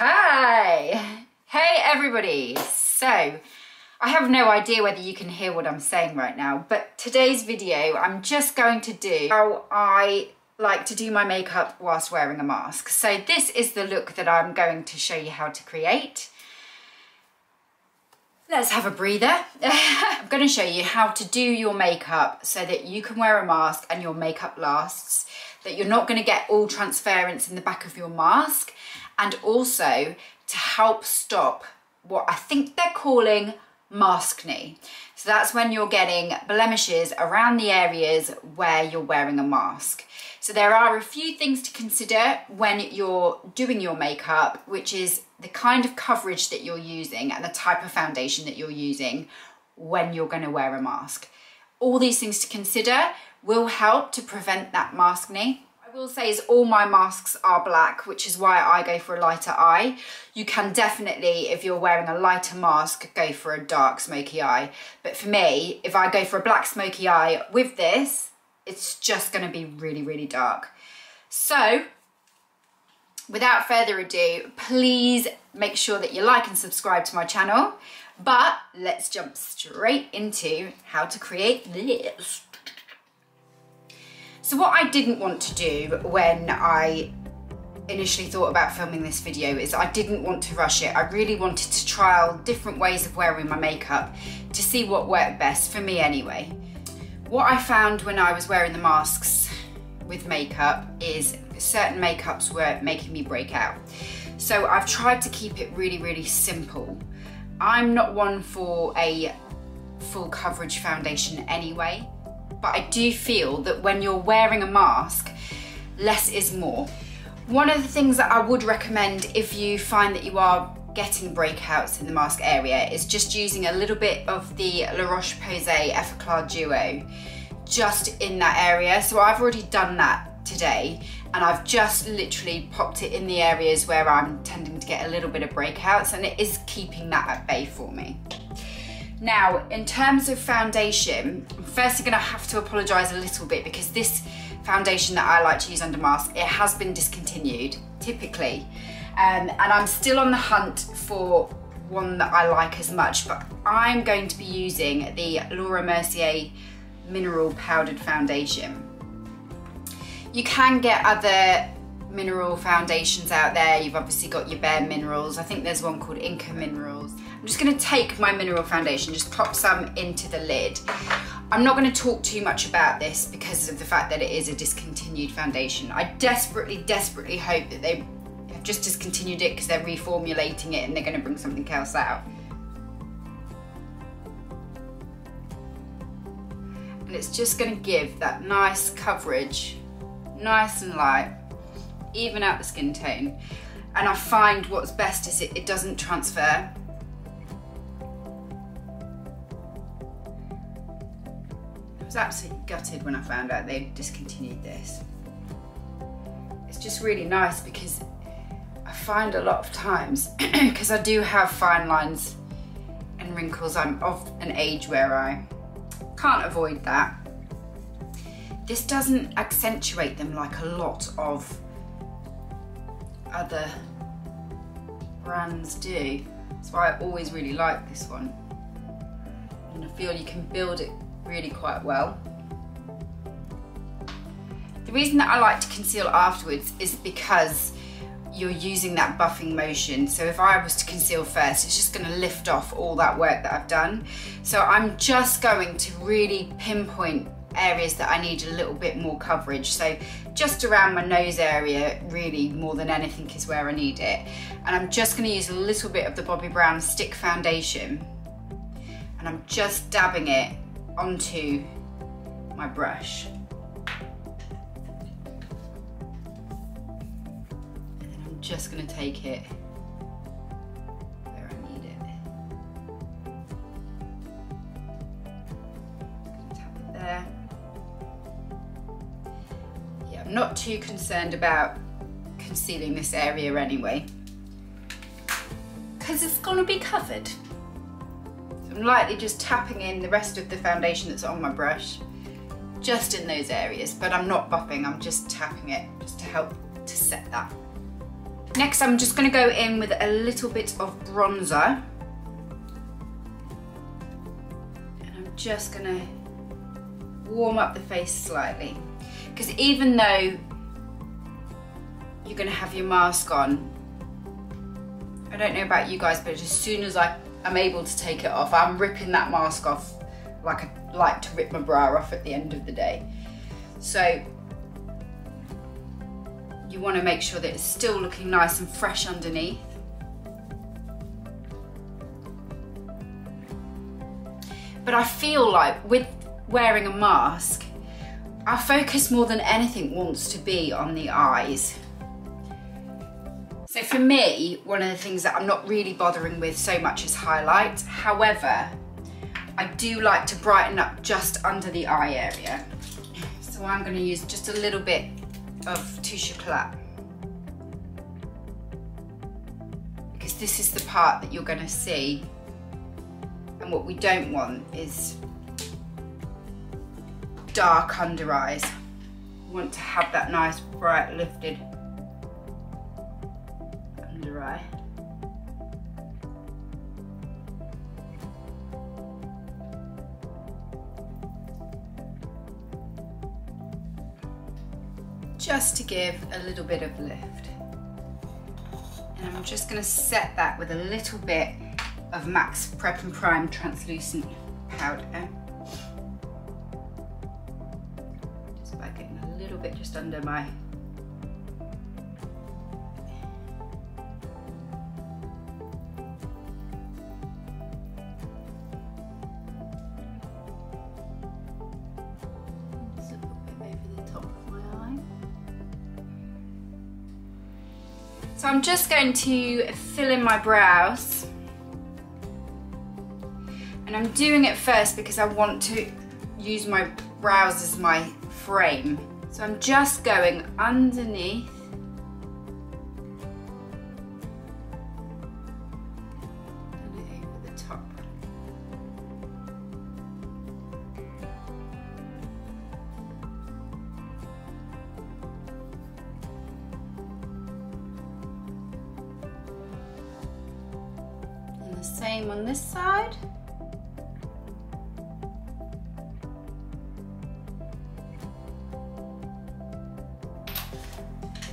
Hi! Hey everybody! So, I have no idea whether you can hear what I'm saying right now, but today's video I'm just going to do how I like to do my makeup whilst wearing a mask. So this is the look that I'm going to show you how to create. Let's have a breather. I'm going to show you how to do your makeup so that you can wear a mask and your makeup lasts, that you're not going to get all transference in the back of your mask, and also to help stop what I think they're calling masknie. So that's when you're getting blemishes around the areas where you're wearing a mask. So there are a few things to consider when you're doing your makeup, which is the kind of coverage that you're using and the type of foundation that you're using when you're going to wear a mask. All these things to consider will help to prevent that masknie. I will say is all my masks are black, which is why I go for a lighter eye. You can definitely, if you're wearing a lighter mask, go for a dark smoky eye. But for me, if I go for a black smoky eye with this, it's just going to be really, really dark. So, without further ado, please make sure that you like and subscribe to my channel. But let's jump straight into how to create this. So what I didn't want to do when I initially thought about filming this video is I didn't want to rush it. I really wanted to trial different ways of wearing my makeup to see what worked best for me anyway. What I found when I was wearing the masks with makeup is certain makeups were making me break out. So I've tried to keep it really, really simple. I'm not one for a full coverage foundation anyway, but I do feel that when you're wearing a mask, less is more. One of the things that I would recommend if you find that you are getting breakouts in the mask area is just using a little bit of the La Roche-Posay Effaclar Duo just in that area. So I've already done that today, and I've just literally popped it in the areas where I'm tending to get a little bit of breakouts, and it is keeping that at bay for me. Now, in terms of foundation, I'm firstly going to have to apologise a little bit because this foundation that I like to use under mask, it has been discontinued, typically. And I'm still on the hunt for one that I like as much, but I'm going to be using the Laura Mercier Mineral Powdered Foundation. You can get other mineral foundations out there. You've obviously got your Bare Minerals. I think there's one called Inca Minerals. I'm just going to take my mineral foundation, just pop some into the lid. I'm not going to talk too much about this because of the fact that it is a discontinued foundation. I desperately, desperately hope that they have just discontinued it because they're reformulating it and they're going to bring something else out. And it's just going to give that nice coverage, nice and light, even out the skin tone. And I find what's best is it doesn't transfer. I was absolutely gutted when I found out they discontinued this. It's just really nice because I find a lot of times, because I do have fine lines and wrinkles, I'm of an age where I can't avoid that. This doesn't accentuate them like a lot of other brands do. That's why I always really like this one. And I feel you can build it really quite well. The reason that I like to conceal afterwards is because you're using that buffing motion. So if I was to conceal first, it's just going to lift off all that work that I've done. So I'm just going to really pinpoint areas that I need a little bit more coverage. So just around my nose area, really more than anything, is where I need it. And I'm just going to use a little bit of the Bobbi Brown Stick Foundation, and I'm just dabbing it onto my brush. And then I'm just going to take it where I need it. Tap it there. Yeah, I'm not too concerned about concealing this area anyway, because it's going to be covered. I'm lightly just tapping in the rest of the foundation that's on my brush, just in those areas, but I'm not buffing, I'm just tapping it just to help to set that. Next, I'm just gonna go in with a little bit of bronzer. And I'm just gonna warm up the face slightly. Because even though you're gonna have your mask on, I don't know about you guys, but as soon as I'm able to take it off, I'm ripping that mask off like I like to rip my bra off at the end of the day. So you want to make sure that it's still looking nice and fresh underneath. But I feel like with wearing a mask, our focus more than anything wants to be on the eyes. So for me, one of the things that I'm not really bothering with so much is highlight. However, I do like to brighten up just under the eye area. So I'm going to use just a little bit of Touche Éclat, because this is the part that you're going to see, and what we don't want is dark under eyes. We want to have that nice bright lifted under eye. Just to give a little bit of lift. And I'm just going to set that with a little bit of MAC's Prep and Prime translucent powder. Just by getting a little bit just under my So I'm just going to fill in my brows, and I'm doing it first because I want to use my brows as my frame. So I'm just going underneath and over the top. The same on this side.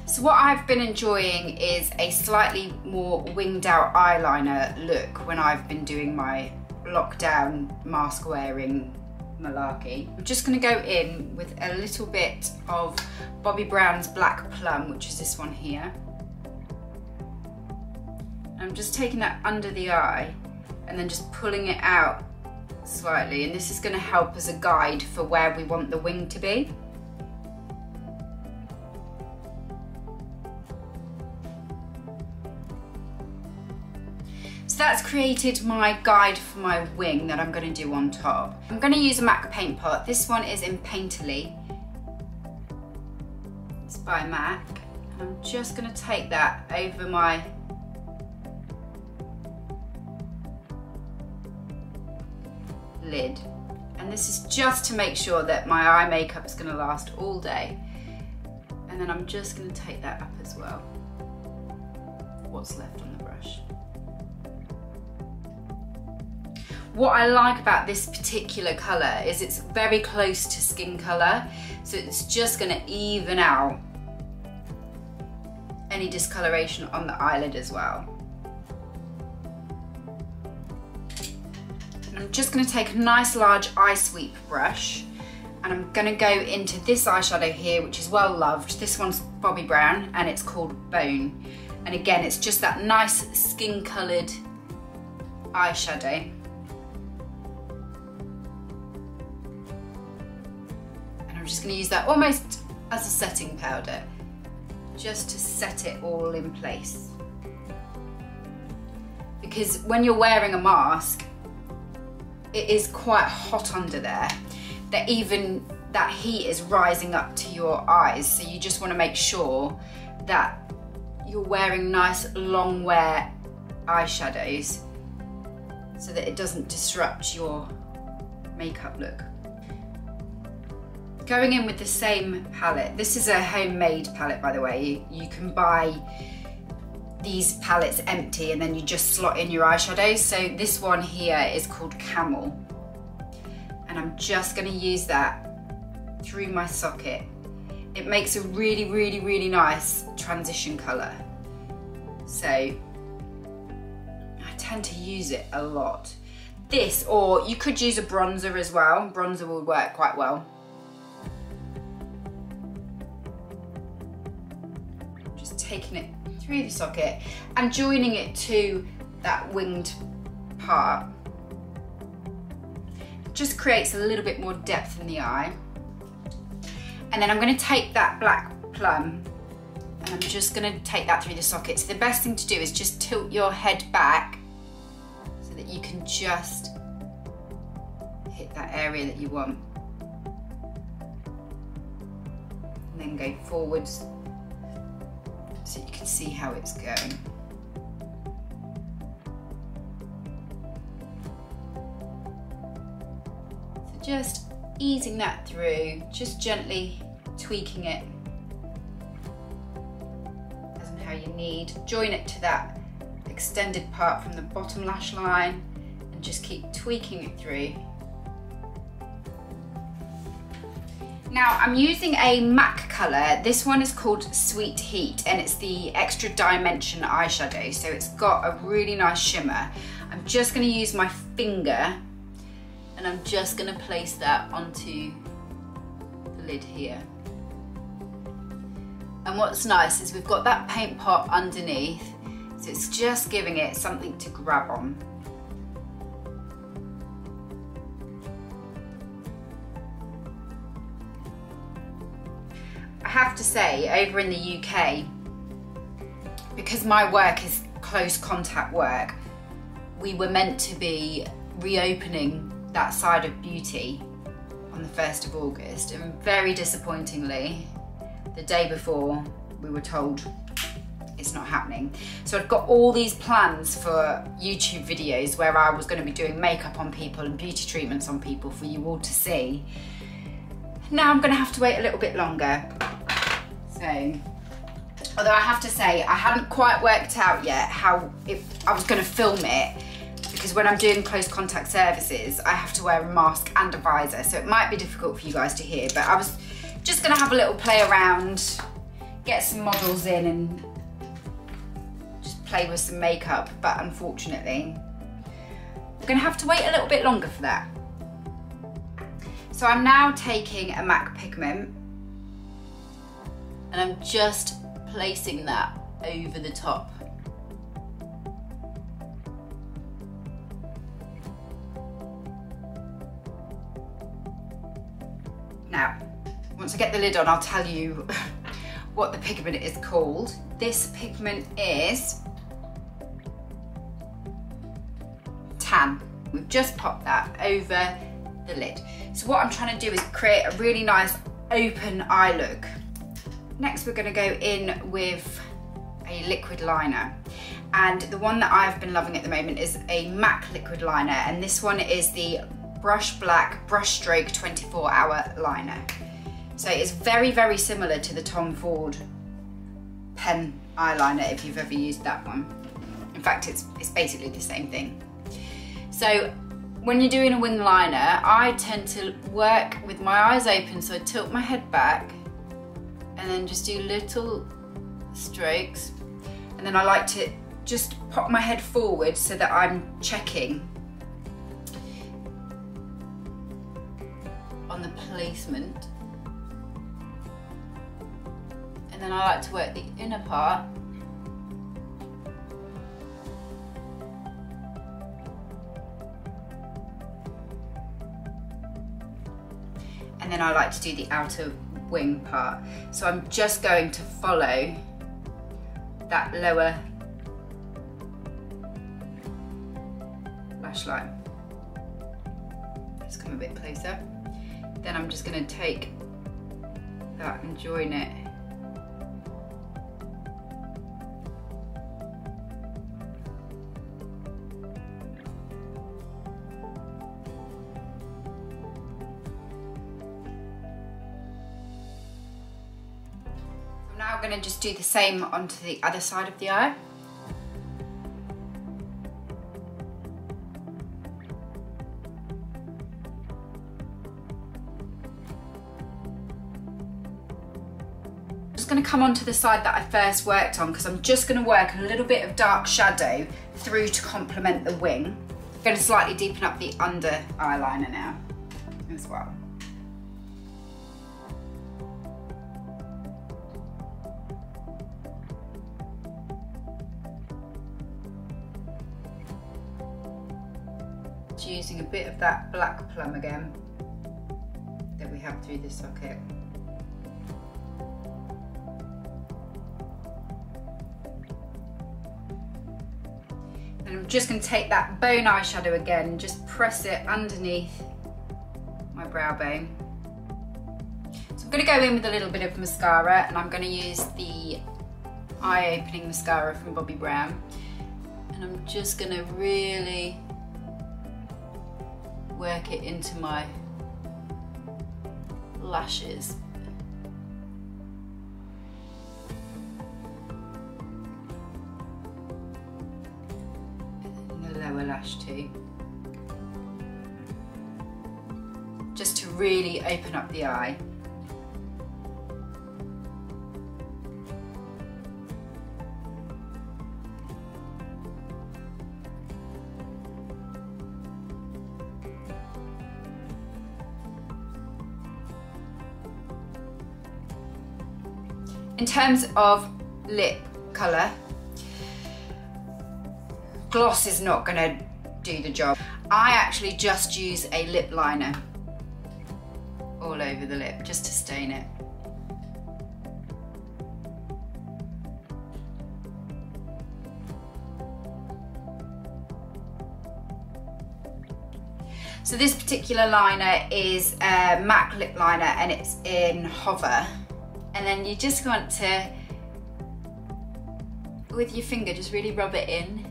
So what I've been enjoying is a slightly more winged out eyeliner look when I've been doing my lockdown mask wearing malarkey. I'm just going to go in with a little bit of Bobbi Brown's Black Plum, which is this one here. I'm just taking that under the eye and then just pulling it out slightly, and this is going to help as a guide for where we want the wing to be. So that's created my guide for my wing that I'm going to do on top. I'm going to use a MAC paint pot. This one is in Painterly. It's by MAC. And I'm just going to take that over my lid, and this is just to make sure that my eye makeup is going to last all day. And then I'm just going to take that up as well, what's left on the brush. What I like about this particular colour is it's very close to skin colour, so it's just going to even out any discoloration on the eyelid as well. I'm just going to take a nice large eye sweep brush, and I'm going to go into this eyeshadow here, which is well loved. This one's Bobbi Brown and it's called Bone. And again, it's just that nice skin coloured eyeshadow. And I'm just going to use that almost as a setting powder, just to set it all in place. Because when you're wearing a mask, it is quite hot under there, that even that heat is rising up to your eyes. So you just want to make sure that you're wearing nice long wear eyeshadows so that it doesn't disrupt your makeup look. Going in with the same palette. This is a homemade palette, by the way. You can buy these palettes empty and then you just slot in your eyeshadows. So this one here is called Camel. And I'm just gonna use that through my socket. It makes a really, really, really nice transition colour. So I tend to use it a lot. This, or you could use a bronzer as well. Bronzer will work quite well. Just taking it through the socket and joining it to that winged part. Just creates a little bit more depth in the eye. And then I'm going to take that black plum and I'm just going to take that through the socket. So the best thing to do is just tilt your head back so that you can just hit that area that you want. And then go forwards so you can see how it's going. So just easing that through, just gently tweaking it as and how you need. Join it to that extended part from the bottom lash line and just keep tweaking it through. Now I'm using a MAC colour. This one is called Sweet Heat and it's the Extra Dimension eyeshadow, so it's got a really nice shimmer. I'm just going to use my finger and I'm just going to place that onto the lid here. And what's nice is we've got that paint pot underneath, so it's just giving it something to grab on. I have to say, over in the UK, because my work is close contact work, we were meant to be reopening that side of beauty on the 1st of August, and very disappointingly, the day before we were told it's not happening. So I'd got all these plans for YouTube videos where I was going to be doing makeup on people and beauty treatments on people for you all to see. Now I'm going to have to wait a little bit longer. So, although I have to say I hadn't quite worked out yet how I was going to film it, because when I'm doing close contact services I have to wear a mask and a visor, so it might be difficult for you guys to hear, but I was just going to have a little play around, get some models in and just play with some makeup, but unfortunately I'm going to have to wait a little bit longer for that. So I'm now taking a MAC pigment and I'm just placing that over the top. Now, once I get the lid on, I'll tell you what the pigment is called. This pigment is Tan. We've just popped that over the lid. So what I'm trying to do is create a really nice open eye look. Next, we're going to go in with a liquid liner. And the one that I've been loving at the moment is a MAC liquid liner. And this one is the Brush Black Brush Stroke 24-hour liner. So it's very, very similar to the Tom Ford pen eyeliner if you've ever used that one. In fact, it's basically the same thing. So when you're doing a wing liner, I tend to work with my eyes open, so I tilt my head back and then just do little strokes. And then I like to just pop my head forward so that I'm checking on the placement. And then I like to work the inner part. And then I like to do the outer wing part. So I'm just going to follow that lower lash line. Let's come a bit closer. Then I'm just going to take that and join it. Now I'm going to just do the same onto the other side of the eye. just going to come onto the side that I first worked on, because I'm just going to work a little bit of dark shadow through to complement the wing. I'm going to slightly deepen up the under eyeliner now as well. Just using a bit of that black plum again that we have through the socket. And I'm just going to take that bone eyeshadow again and just press it underneath my brow bone. So I'm going to go in with a little bit of mascara, and I'm going to use the eye opening mascara from Bobbi Brown, and I'm just going to really work it into my lashes. And the lower lash too. Just to really open up the eye. In terms of lip colour, gloss is not going to do the job. I actually just use a lip liner all over the lip just to stain it. So this particular liner is a MAC lip liner, and it's in Hover. And then you just want to, with your finger, just really rub it in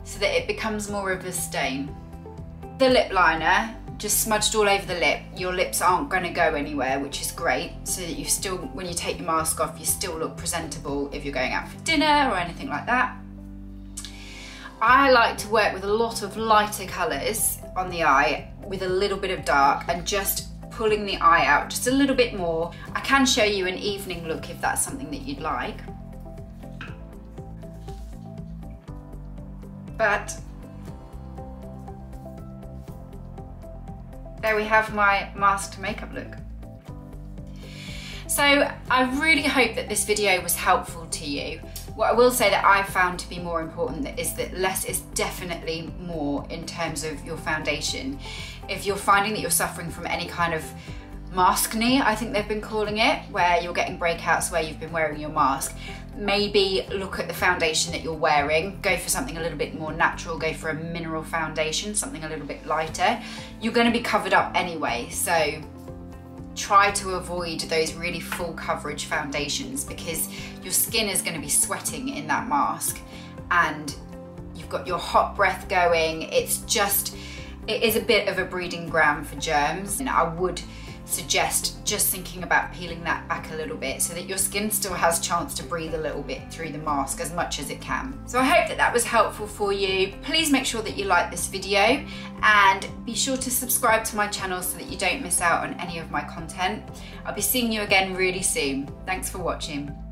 so that it becomes more of a stain. The lip liner just smudged all over the lip. Your lips aren't going to go anywhere, which is great, so that you still, when you take your mask off, you still look presentable if you're going out for dinner or anything like that. I like to work with a lot of lighter colours on the eye with a little bit of dark, and just pulling the eye out just a little bit more. I can show you an evening look if that's something that you'd like. But there we have my masked makeup look. So I really hope that this video was helpful to you. What I will say that I found to be more important is that less is definitely more in terms of your foundation. If you're finding that you're suffering from any kind of masknie, I think they've been calling it, where you're getting breakouts where you've been wearing your mask, maybe look at the foundation that you're wearing, go for something a little bit more natural, go for a mineral foundation, something a little bit lighter. You're going to be covered up anyway, so try to avoid those really full coverage foundations, because your skin is going to be sweating in that mask and you've got your hot breath going. It is a bit of a breeding ground for germs, and I would suggest just thinking about peeling that back a little bit so that your skin still has a chance to breathe a little bit through the mask as much as it can. So I hope that that was helpful for you. Please make sure that you like this video, and be sure to subscribe to my channel so that you don't miss out on any of my content. I'll be seeing you again really soon. Thanks for watching.